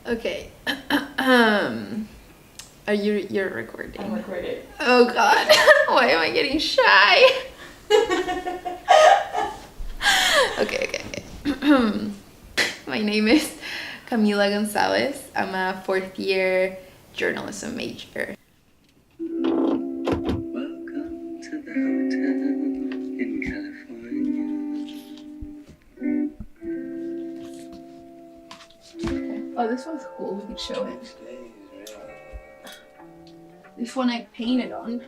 Okay. You're recording? I'm recording. Oh God. Why am I getting shy? Okay. My name is Camila Gonzalez. I'm a fourth year journalism major. Welcome to the hotel in California. Oh, this one's cool. We could show it. This one I painted on.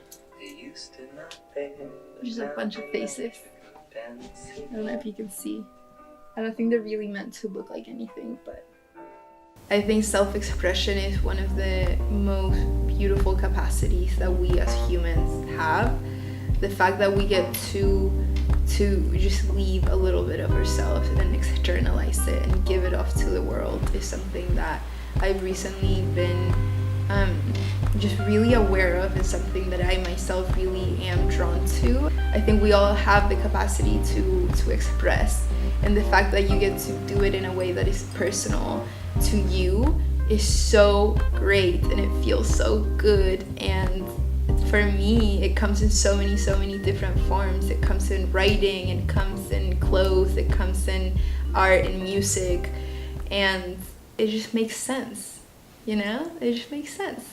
Just a bunch of faces. I don't know if you can see. I don't think they're really meant to look like anything, but I think self-expression is one of the most beautiful capacities that we as humans have. The fact that we get to just leave a little bit of ourselves and externalize it and give it off to the world is something that I've recently been just really aware of, and something that I myself really am drawn to. I think we all have the capacity to express, and the fact that you get to do it in a way that is personal to you is so great, and it feels so good. And for me, it comes in so many different forms. It comes in writing, it comes in clothes, it comes in art and music, and it just makes sense, you know? It just makes sense.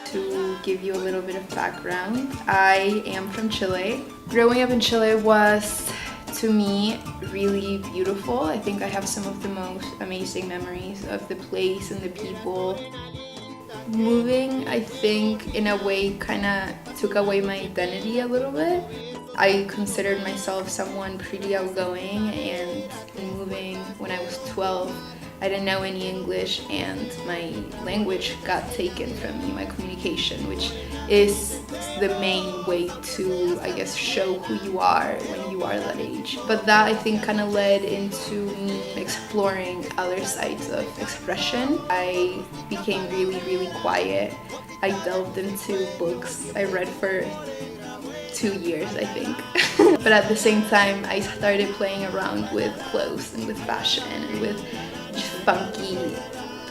To give you a little bit of background, I am from Chile. Growing up in Chile was, to me, really beautiful. I think I have some of the most amazing memories of the place and the people. Moving, I think, in a way kind of took away my identity a little bit. I considered myself someone pretty outgoing, and moving when I was 12, I didn't know any English, and my language got taken from me, my communication, which is the main way to, I guess, show who you are when you are that age. But that, I think, kind of led into me exploring other sides of expression. I became really quiet. I delved into books. I read for 2 years, I think. But at the same time, I started playing around with clothes and with fashion and with just funky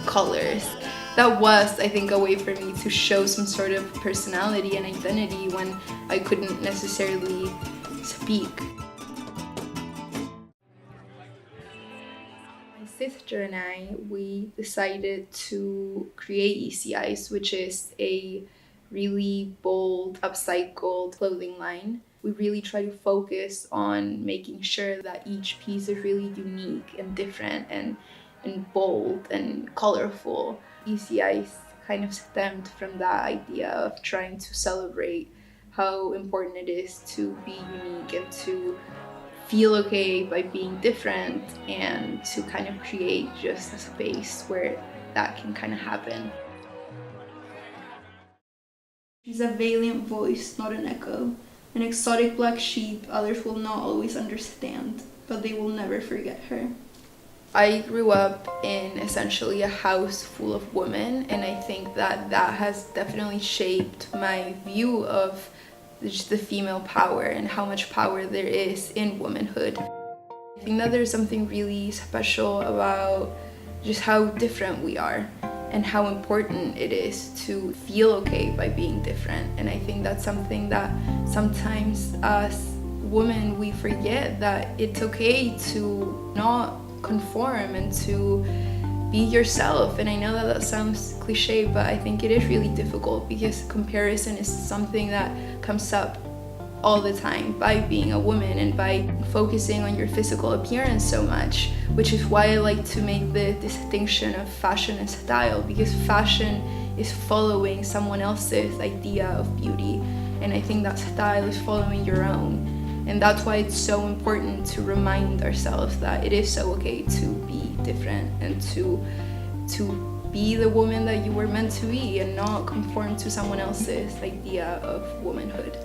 colors. That was, I think, a way for me to show some sort of personality and identity when I couldn't necessarily speak. My sister and I, we decided to create Easy Eyes, which is a really bold, upcycled clothing line. We really try to focus on making sure that each piece is really unique and different and bold and colorful. Easy Eyes kind of stemmed from that idea of trying to celebrate how important it is to be unique and to feel okay by being different, and to kind of create just a space where that can kind of happen. She's a valiant voice, not an echo. An exotic black sheep others will not always understand, but they will never forget her. I grew up in essentially a house full of women, and I think that has definitely shaped my view of just the female power and how much power there is in womanhood. I think that there's something really special about just how different we are and how important it is to feel okay by being different. And I think that's something that sometimes as women we forget, that it's okay to not conform and to be yourself. And I know that sounds cliche, but I think it is really difficult because comparison is something that comes up all the time by being a woman and by focusing on your physical appearance so much, which is why I like to make the distinction of fashion and style, because fashion is following someone else's idea of beauty, and I think that style is following your own. And that's why it's so important to remind ourselves that it is so okay to be different and to be the woman that you were meant to be and not conform to someone else's idea of womanhood.